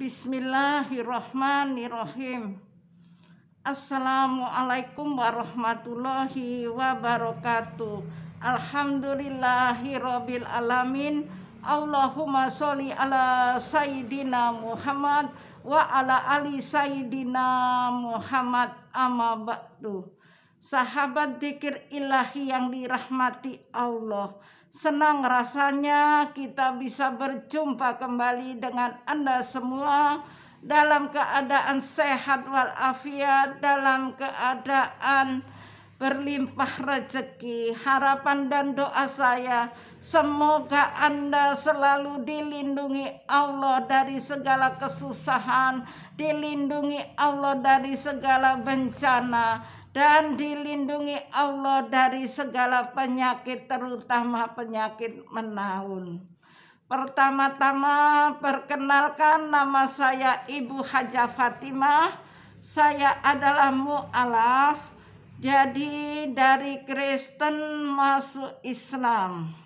Bismillahirrahmanirrahim. Assalamualaikum warahmatullahi wabarakatuh. Alhamdulillahirabbil alamin. Allahumma sholli ala sayyidina Muhammad wa ala ali sayyidina Muhammad, amma ba'du. Sahabat dzikir ilahi yang dirahmati Allah, senang rasanya kita bisa berjumpa kembali dengan Anda semua dalam keadaan sehat walafiat, dalam keadaan berlimpah rezeki. Harapan dan doa saya, semoga Anda selalu dilindungi Allah dari segala kesusahan, dilindungi Allah dari segala bencana, dan dilindungi Allah dari segala penyakit, terutama penyakit menaun. Pertama-tama perkenalkan, nama saya Ibu Hajah Fatimah. Saya adalah mu'alaf, jadi dari Kristen masuk Islam.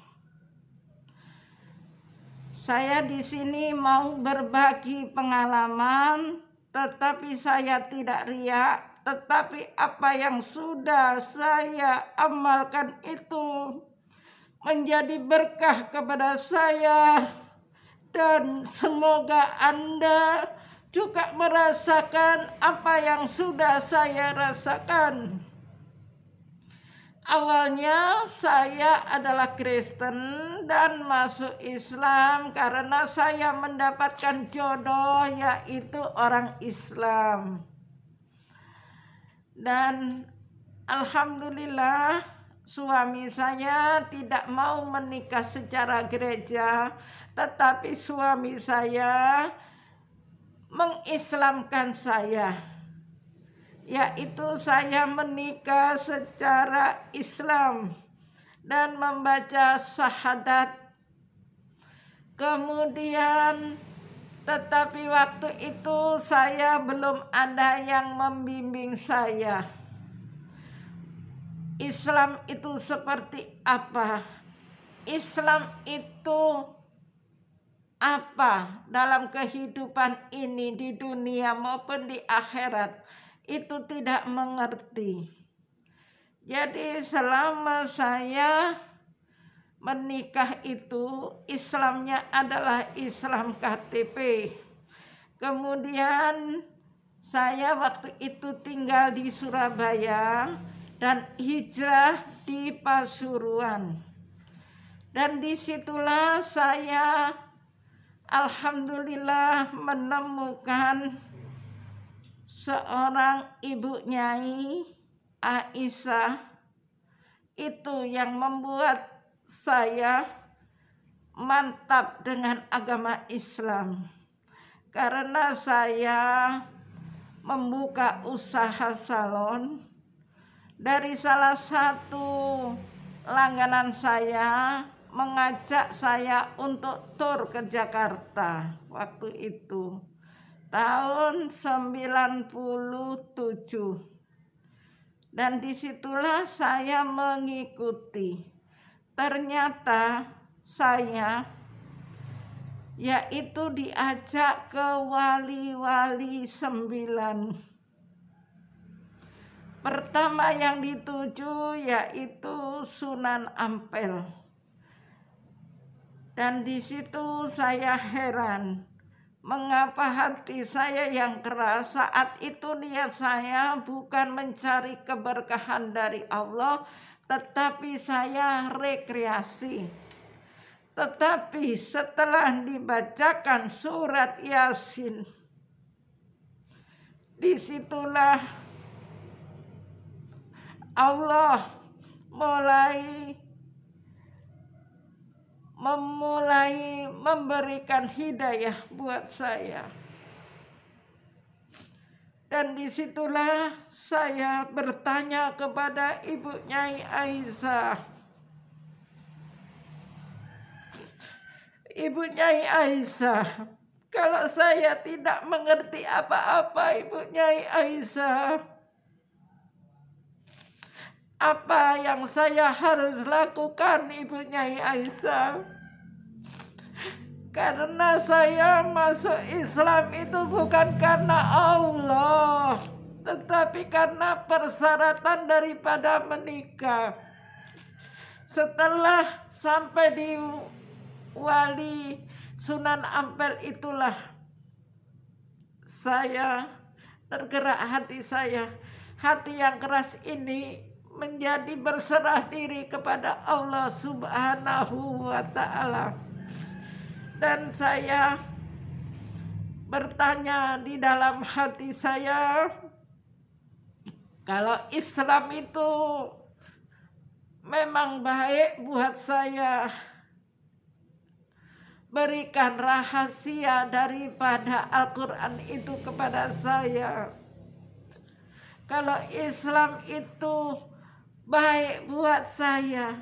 Saya di sini mau berbagi pengalaman, tetapi saya tidak riak. Tetapi apa yang sudah saya amalkan itu menjadi berkah kepada saya, dan semoga Anda juga merasakan apa yang sudah saya rasakan. Awalnya saya adalah Kristen dan masuk Islam karena saya mendapatkan jodoh, yaitu orang Islam. Dan alhamdulillah suami saya tidak mau menikah secara gereja, tetapi suami saya mengislamkan saya, yaitu saya menikah secara Islam dan membaca syahadat. Kemudian tetapi waktu itu saya belum ada yang membimbing saya. Islam itu seperti apa? Islam itu apa dalam kehidupan ini di dunia maupun di akhirat? Itu tidak mengerti. Jadi selama saya menikah itu Islamnya adalah Islam KTP. Kemudian saya waktu itu tinggal di Surabaya dan hijrah di Pasuruan. Dan disitulah saya alhamdulillah menemukan seorang ibu Nyai Aisyah. Itu yang membuat saya mantap dengan agama Islam, karena saya membuka usaha salon. Dari salah satu langganan saya mengajak saya untuk tur ke Jakarta waktu itu tahun 97, dan disitulah saya mengikuti. Ternyata saya yaitu diajak ke wali-wali 9. Pertama yang dituju yaitu Sunan Ampel. Dan di situ saya heran, mengapa hati saya yang keras. Saat itu niat saya bukan mencari keberkahan dari Allah, tetapi saya rekreasi. Tetapi setelah dibacakan surat Yasin, disitulah Allah memulai memberikan hidayah buat saya. Dan disitulah saya bertanya kepada Ibu Nyai Aisyah. Ibu Nyai Aisyah, kalau saya tidak mengerti apa-apa, Ibu Nyai Aisyah, apa yang saya harus lakukan, Ibu Nyai Aisyah? Karena saya masuk Islam itu bukan karena Allah, tetapi karena persyaratan daripada menikah. Setelah sampai di Wali Sunan Ampel itulah saya tergerak hati saya. Hati yang keras ini menjadi berserah diri kepada Allah Subhanahu wa Ta'ala. Dan saya bertanya di dalam hati saya, kalau Islam itu memang baik buat saya, berikan rahasia daripada Al-Quran itu kepada saya. Kalau Islam itu baik buat saya,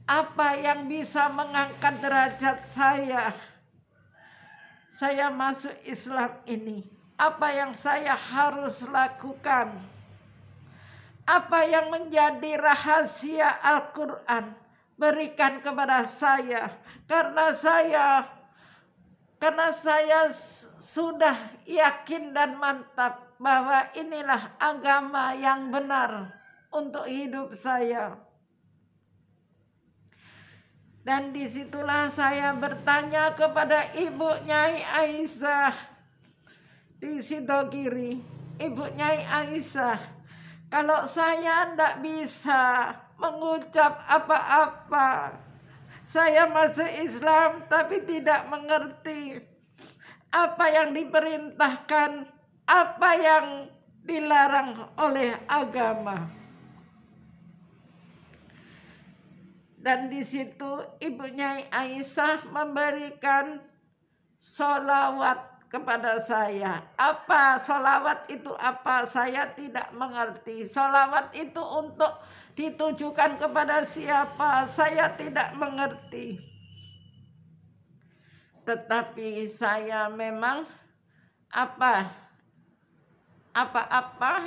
apa yang bisa mengangkat derajat saya? Saya masuk Islam ini, apa yang saya harus lakukan? Apa yang menjadi rahasia Al-Quran? Berikan kepada saya. Karena saya sudah yakin dan mantap bahwa inilah agama yang benar untuk hidup saya. Dan disitulah saya bertanya kepada Ibu Nyai Aisyah di Sidogiri. Ibu Nyai Aisyah, kalau saya tidak bisa mengucap apa-apa, saya masuk Islam tapi tidak mengerti apa yang diperintahkan, apa yang dilarang oleh agama. Dan di situ Ibu Nyai Aisyah memberikan sholawat kepada saya. Apa sholawat itu apa? Saya tidak mengerti. Sholawat itu untuk ditujukan kepada siapa? Saya tidak mengerti. Tetapi saya memang apa-apa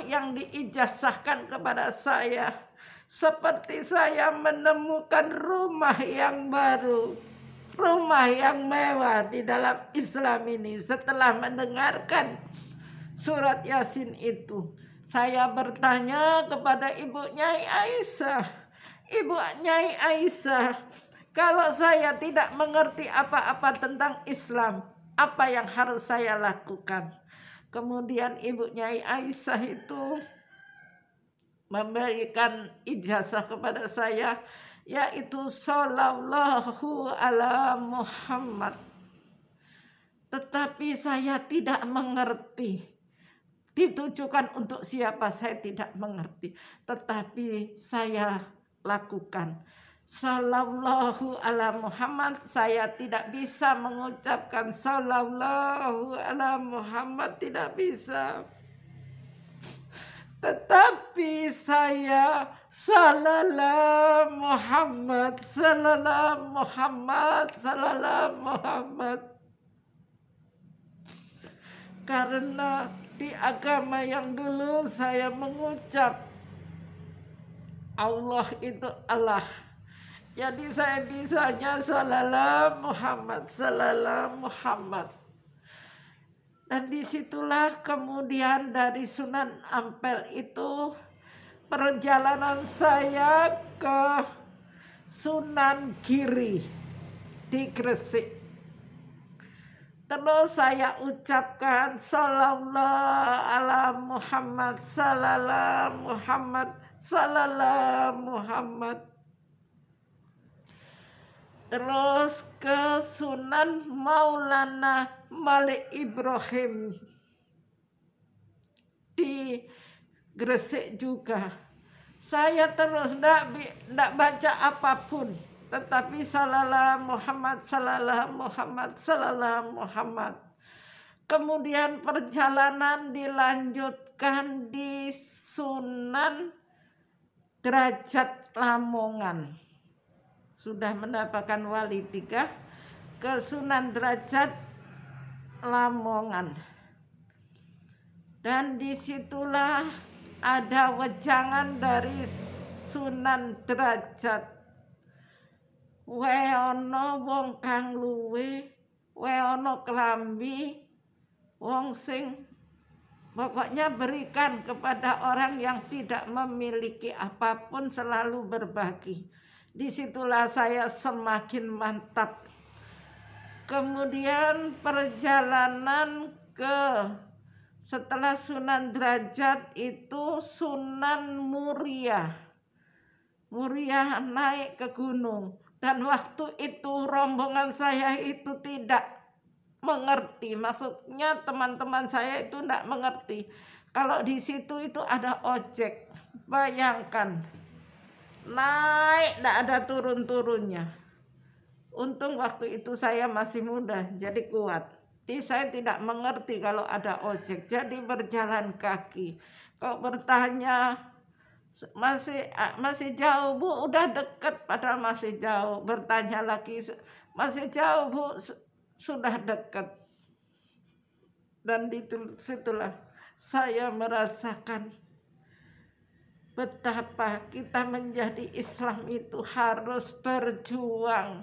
yang diijazahkan kepada saya. Seperti saya menemukan rumah yang baru, rumah yang mewah di dalam Islam ini. Setelah mendengarkan surat Yasin itu, saya bertanya kepada Ibu Nyai Aisyah, Ibu Nyai Aisyah, kalau saya tidak mengerti apa-apa tentang Islam, apa yang harus saya lakukan? Kemudian Ibu Nyai Aisyah itu memberikan ijazah kepada saya, yaitu Shallallahu ala Muhammad. Tetapi saya tidak mengerti ditujukan untuk siapa, saya tidak mengerti. Tetapi saya lakukan Shallallahu ala Muhammad. Saya tidak bisa mengucapkan Shallallahu ala Muhammad, tidak bisa. Tetapi saya Sallallahu Muhammad, Sallallahu Muhammad, Sallallahu Muhammad. Karena di agama yang dulu saya mengucap Allah itu Allah. Jadi saya bisanya Sallallahu Muhammad, Sallallahu Muhammad. Dan disitulah kemudian dari Sunan Ampel itu perjalanan saya ke Sunan Giri di Gresik. Terus saya ucapkan Sallallahu ala Muhammad, Sallallahu Muhammad, Sallallahu Muhammad. Terus ke Sunan Maulana Malik Ibrahim di Gresik juga. Saya terus tidak baca apapun, tetapi Sallallahu Muhammad, Sallallahu Muhammad, Sallallahu Muhammad. Kemudian perjalanan dilanjutkan di Sunan Derajat Lamongan. Sudah mendapatkan wali 3 ke Sunan Derajat Lamongan. Dan disitulah ada wejangan dari Sunan Derajat. Weono wong kang luwe weono kelambi, wong sing pokoknya berikan kepada orang yang tidak memiliki apapun, selalu berbagi. Disitulah saya semakin mantap. Kemudian perjalanan setelah Sunan Derajat itu Sunan Muria. Muria naik ke gunung. Dan waktu itu rombongan saya itu tidak mengerti. Maksudnya teman-teman saya itu tidak mengerti. Kalau di situ itu ada ojek. Bayangkan. Naik tidak ada turun-turunnya. Untung waktu itu saya masih muda, jadi kuat. Jadi saya tidak mengerti kalau ada ojek, jadi berjalan kaki. Kok bertanya, masih jauh Bu, udah deket padahal masih jauh. Bertanya lagi, masih jauh Bu, sudah deket. Dan disitulah saya merasakan betapa kita menjadi Islam itu harus berjuang.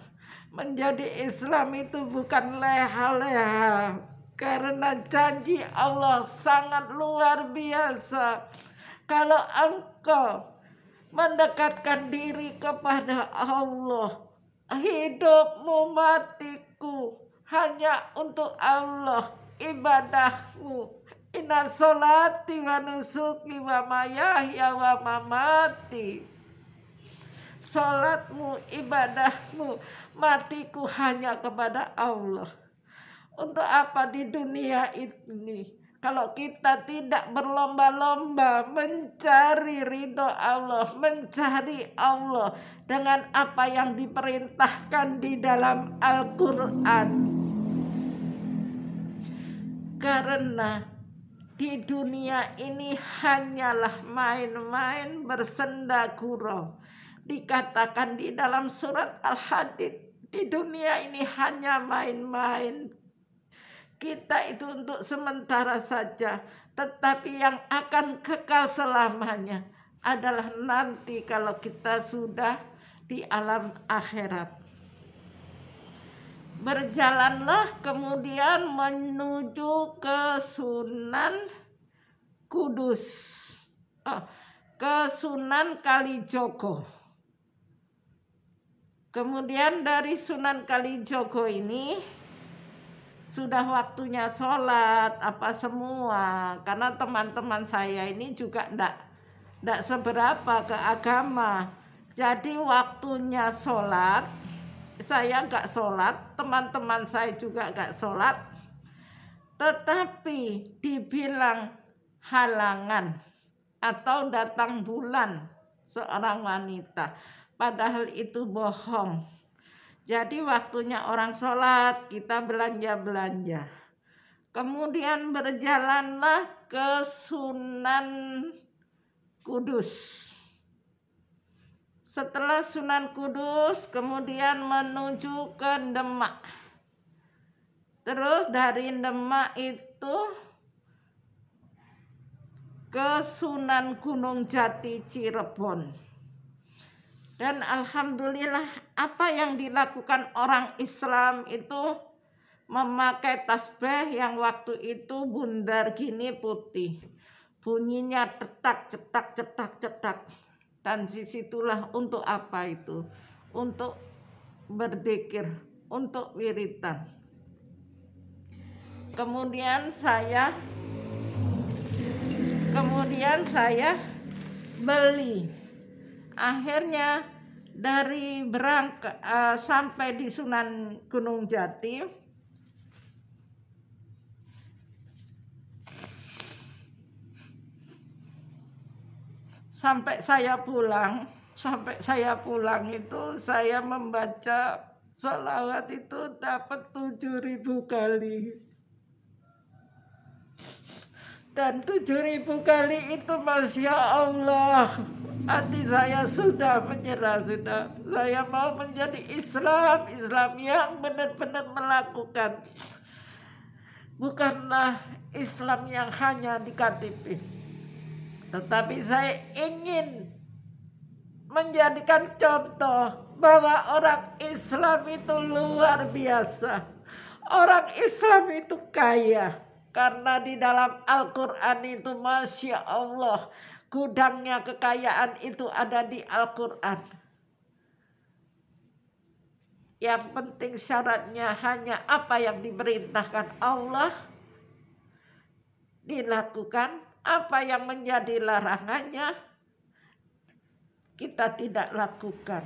Menjadi Islam itu bukan leha-leha. Karena janji Allah sangat luar biasa. Kalau engkau mendekatkan diri kepada Allah, hidupmu matiku hanya untuk Allah, ibadahmu. Inna sholati wa nusuki wa mayahya wa mamati. Salatmu, ibadahmu, matiku hanya kepada Allah. Untuk apa di dunia ini? Kalau kita tidak berlomba-lomba mencari ridho Allah, mencari Allah dengan apa yang diperintahkan di dalam Al-Quran. Karena di dunia ini hanyalah main-main bersenda gurau. Dikatakan di dalam surat Al-Hadid, di dunia ini hanya main-main. Kita itu untuk sementara saja, tetapi yang akan kekal selamanya adalah nanti kalau kita sudah di alam akhirat. Berjalanlah kemudian menuju ke Sunan Kudus, ke Sunan Kalijogo. Kemudian dari Sunan Kalijogo ini sudah waktunya sholat apa semua. Karena teman-teman saya ini juga enggak seberapa ke agama. Jadi waktunya sholat, saya enggak sholat, teman-teman saya juga enggak sholat. Tetapi dibilang halangan atau datang bulan seorang wanita. Padahal itu bohong. Jadi waktunya orang sholat, kita belanja-belanja. Kemudian berjalanlah ke Sunan Kudus. Setelah Sunan Kudus, kemudian menuju ke Demak. Terus dari Demak itu ke Sunan Gunung Jati Cirebon. Dan alhamdulillah apa yang dilakukan orang Islam itu memakai tasbih yang waktu itu bundar gini putih. Bunyinya cetak, cetak, cetak, cetak. Dan disitulah untuk apa itu? Untuk berzikir, untuk wiritan. Kemudian saya beli. Akhirnya dari berangkat sampai di Sunan Gunung Jati, sampai saya pulang itu saya membaca sholawat itu dapat 7.000 kali. Dan 7.000 kali itu Masya Allah, hati saya sudah menyerah, sudah. Saya mau menjadi Islam yang benar-benar melakukan. Bukanlah Islam yang hanya di KTP. Tetapi saya ingin menjadikan contoh bahwa orang Islam itu luar biasa. Orang Islam itu kaya. Karena di dalam Al-Quran itu Masya Allah, gudangnya kekayaan itu ada di Al-Quran. Yang penting syaratnya hanya apa yang diperintahkan Allah dilakukan, apa yang menjadi larangannya kita tidak lakukan.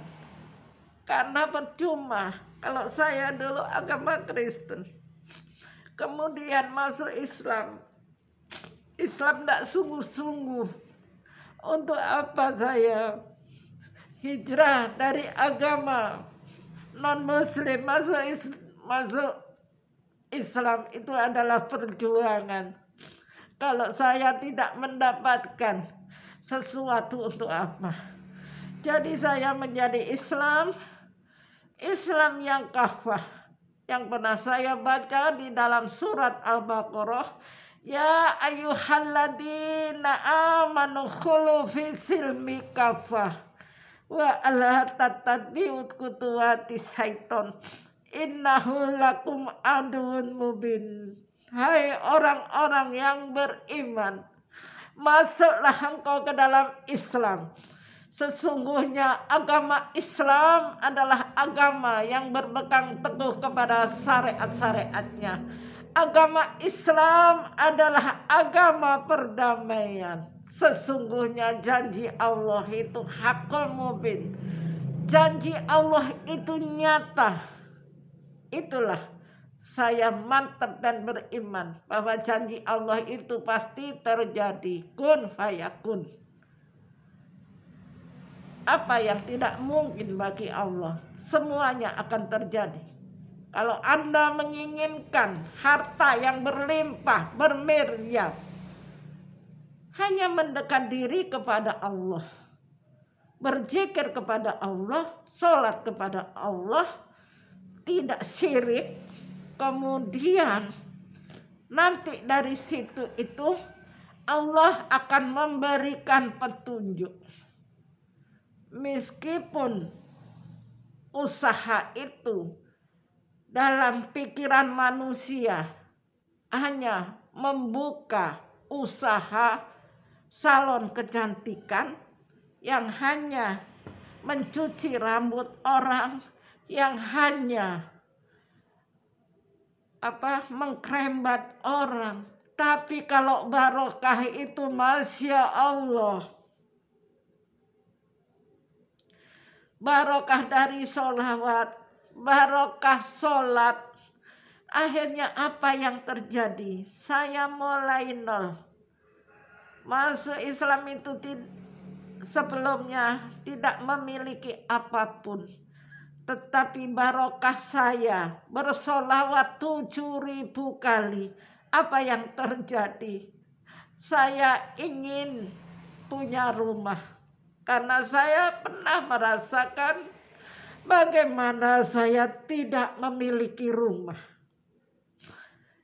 Karena percuma kalau saya dulu agama Kristen, kemudian masuk Islam. Islam tidak sungguh-sungguh. Untuk apa saya hijrah dari agama non-muslim masuk Islam? Itu adalah perjuangan. Kalau saya tidak mendapatkan sesuatu, untuk apa? Jadi saya menjadi Islam yang kafah. Yang pernah saya baca di dalam surat Al-Baqarah, ya ayyuhalladzina amanu khulu fi silmi kafah wa la tattabi'u khutuwati syaiton innahu lakum aduun mubin. Hai orang-orang yang beriman, masuklah engkau ke dalam Islam. Sesungguhnya agama Islam adalah agama yang berpegang teguh kepada syariat-syariatnya. Agama Islam adalah agama perdamaian. Sesungguhnya janji Allah itu hakul mubin. Janji Allah itu nyata. Itulah saya mantap dan beriman bahwa janji Allah itu pasti terjadi. Kun fayakun. Apa yang tidak mungkin bagi Allah, semuanya akan terjadi. Kalau Anda menginginkan harta yang berlimpah, bermiliar, hanya mendekat diri kepada Allah, berzikir kepada Allah, sholat kepada Allah, tidak syirik, kemudian nanti dari situ itu Allah akan memberikan petunjuk. Meskipun usaha itu dalam pikiran manusia hanya membuka usaha salon kecantikan yang hanya mencuci rambut orang, yang hanya mengkrembat orang. Tapi kalau barokah itu Masya Allah, barokah dari sholawat, barokah sholat. Akhirnya apa yang terjadi? Saya mulai nol. Masuk Islam itu sebelumnya tidak memiliki apapun. Tetapi barokah saya bersolawat 7.000 kali. Apa yang terjadi? Saya ingin punya rumah. Karena saya pernah merasakan bagaimana saya tidak memiliki rumah.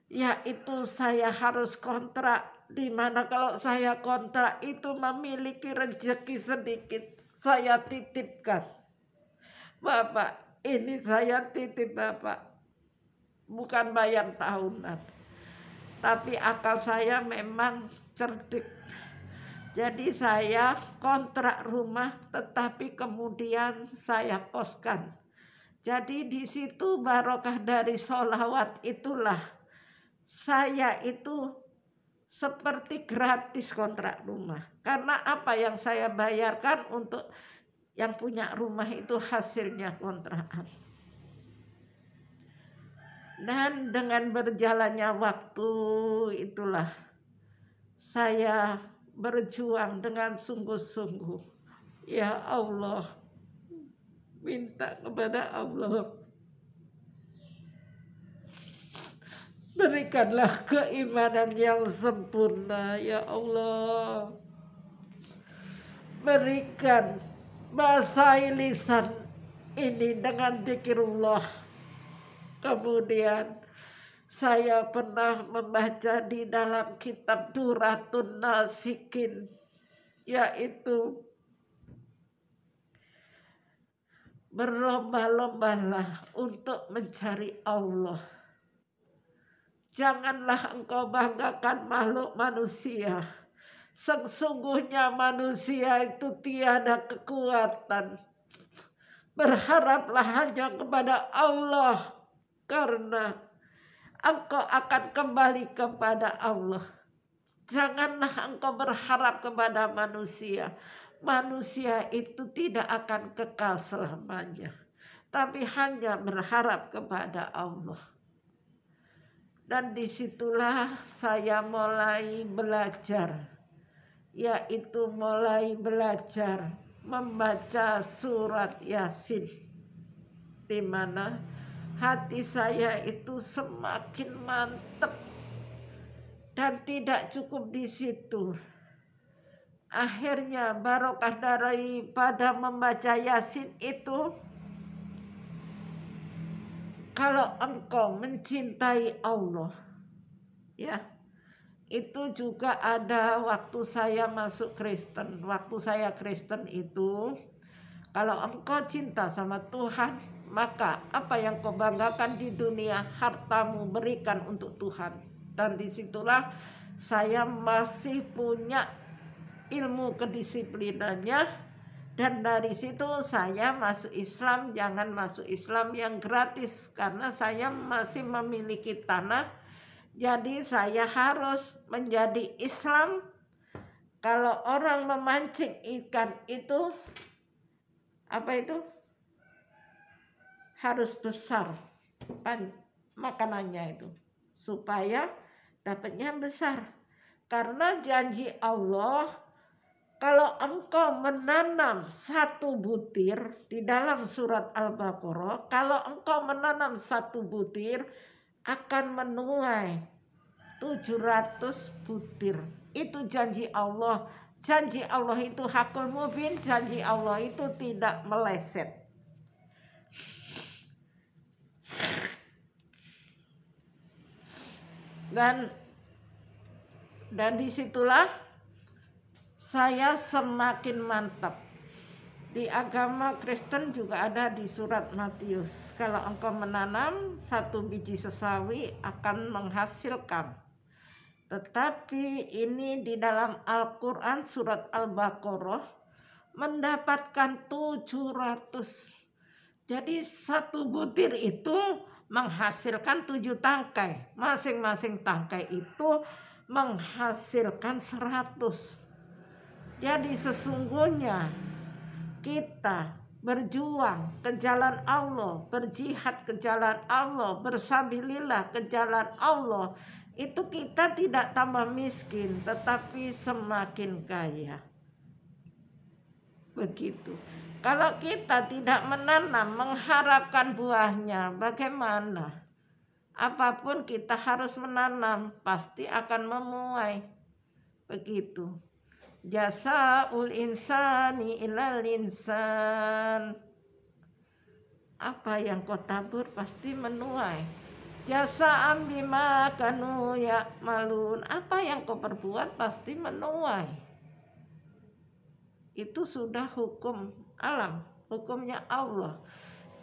Yaitu saya harus kontrak. Dimana kalau saya kontrak itu memiliki rezeki sedikit, saya titipkan. Bapak, ini saya titip Bapak. Bukan bayar tahunan. Tapi akal saya memang cerdik. Jadi saya kontrak rumah, tetapi kemudian saya koskan. Jadi di situ barokah dari sholawat itulah saya itu seperti gratis kontrak rumah. Karena apa yang saya bayarkan untuk yang punya rumah itu hasilnya kontrakan. Dan dengan berjalannya waktu itulah saya berjuang dengan sungguh-sungguh. Ya Allah, minta kepada Allah, berikanlah keimanan yang sempurna ya Allah. Berikan basahi lisan ini dengan zikirullah. Kemudian saya pernah membaca di dalam kitab Duratun Nasikin, yaitu berlomba-lombalah untuk mencari Allah. Janganlah engkau banggakan makhluk manusia. Sesungguhnya manusia itu tiada kekuatan. Berharaplah hanya kepada Allah, karena engkau akan kembali kepada Allah. Janganlah engkau berharap kepada manusia. Manusia itu tidak akan kekal selamanya, tapi hanya berharap kepada Allah. Dan disitulah saya mulai belajar, yaitu mulai belajar membaca surat Yasin, di mana hati saya itu semakin mantap. Dan tidak cukup di situ. Akhirnya barokah daripada membaca Yasin itu, kalau engkau mencintai Allah, ya, itu juga ada waktu saya masuk Kristen. Waktu saya Kristen itu, kalau engkau cinta sama Tuhan, maka apa yang kau banggakan di dunia, hartamu berikan untuk Tuhan. Dan disitulah saya masih punya ilmu kedisiplinannya. Dan dari situ saya masuk Islam. Jangan masuk Islam yang gratis, karena saya masih memiliki tanah. Jadi saya harus menjadi Islam. Kalau orang memancing ikan itu, apa itu? Harus besar makanannya itu, supaya dapatnya besar. Karena janji Allah, kalau engkau menanam 1 butir di dalam surat Al-Baqarah, kalau engkau menanam 1 butir akan menuai 700 butir. Itu janji Allah. Janji Allah itu hakul mubin, janji Allah itu tidak meleset. Dan disitulah saya semakin mantap. Di agama Kristen juga ada di surat Matius. Kalau engkau menanam 1 biji sesawi akan menghasilkan. Tetapi ini di dalam Al-Quran surat Al-Baqarah mendapatkan 700. Jadi 1 butir itu menghasilkan 7 tangkai. Masing-masing tangkai itu menghasilkan 100. Jadi sesungguhnya kita berjuang ke jalan Allah, berjihad ke jalan Allah, bersabilillah ke jalan Allah, itu kita tidak tambah miskin, tetapi semakin kaya. Begitu. Kalau kita tidak menanam, mengharapkan buahnya, bagaimana? Apapun kita harus menanam, pasti akan menuai. Begitu. Jasaul insani ilal insan. Apa yang kau tabur pasti menuai. Jasa'an bima kanu ya'malun. Apa yang kau perbuat pasti menuai. Itu sudah hukum alam, hukumnya Allah.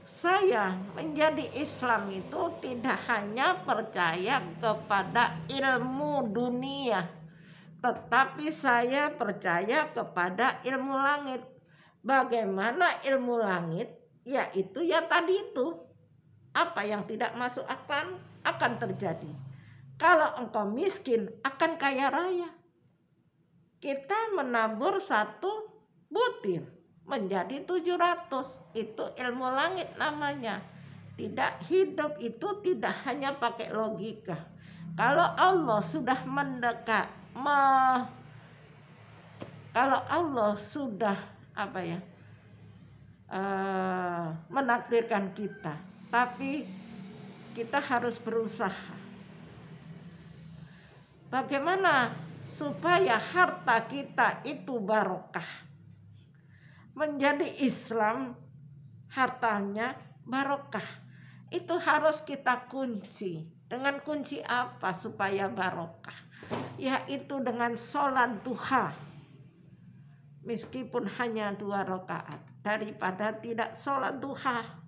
Saya menjadi Islam itu tidak hanya percaya kepada ilmu dunia, tetapi saya percaya kepada ilmu langit. Bagaimana ilmu langit? Yaitu ya tadi itu. Apa yang tidak masuk akal akan terjadi. Kalau engkau miskin akan kaya raya. Kita menabur 1 butir menjadi 700. Itu ilmu langit namanya. Tidak, hidup itu tidak hanya pakai logika. Kalau Allah sudah mendekat, kalau Allah sudah menakdirkan kita, tapi kita harus berusaha. Bagaimana supaya harta kita itu barokah? Menjadi Islam hartanya barokah. Itu harus kita kunci. Dengan kunci apa supaya barokah? Yaitu dengan sholat duha. Meskipun hanya 2 rakaat, daripada tidak sholat duha.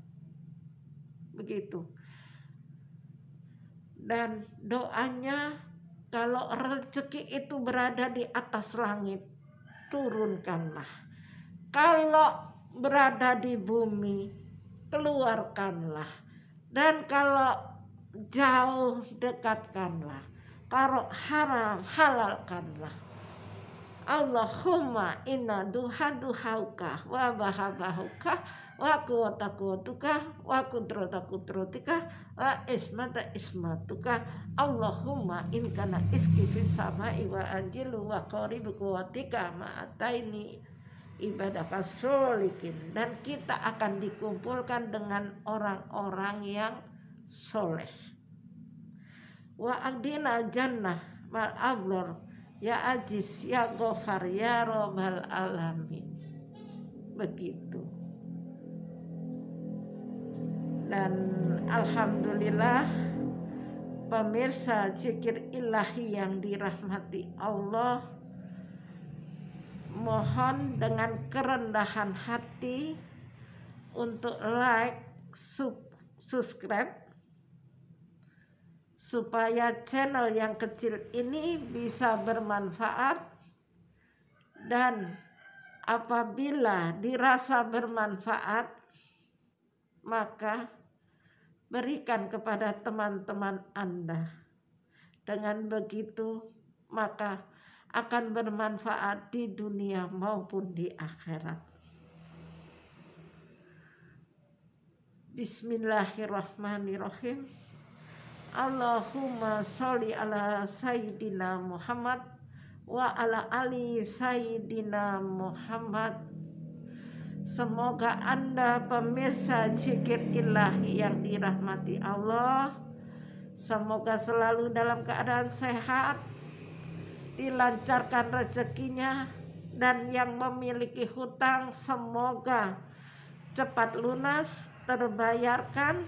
Begitu. Dan doanya, kalau rezeki itu berada di atas langit, turunkanlah. Kalau berada di bumi, keluarkanlah. Dan kalau jauh, dekatkanlah. Kalau haram, halalkanlah. Allahumma inna duhauka wa bahabahuka wa kuwatakuwatuka wa kudratakudratika wa ismatuka. Allahumma in kana iski fis samai wa anjilu wa qaribu kuwatika ma'ataini ibadaka solikin. Dan kita akan dikumpulkan dengan orang-orang yang soleh. Wa agdina jannah mal ablor ya aziz ya ghafar ya robbal alamin. Begitu. Dan alhamdulillah pemirsa zikir ilahi yang dirahmati Allah, mohon dengan kerendahan hati untuk like, subscribe, supaya channel yang kecil ini bisa bermanfaat. Dan apabila dirasa bermanfaat, maka berikan kepada teman-teman Anda. Dengan begitu maka akan bermanfaat di dunia maupun di akhirat. Bismillahirrahmanirrahim. Allahumma sholli ala sayyidina Muhammad wa ala ali sayyidina Muhammad. Semoga Anda pemirsa zikir ilahi yang dirahmati Allah, semoga selalu dalam keadaan sehat, dilancarkan rezekinya, dan yang memiliki hutang semoga cepat lunas, terbayarkan,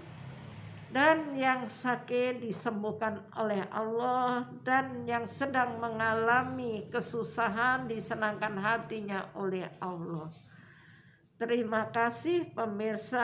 dan yang sakit disembuhkan oleh Allah, dan yang sedang mengalami kesusahan disenangkan hatinya oleh Allah. Terima kasih pemirsa.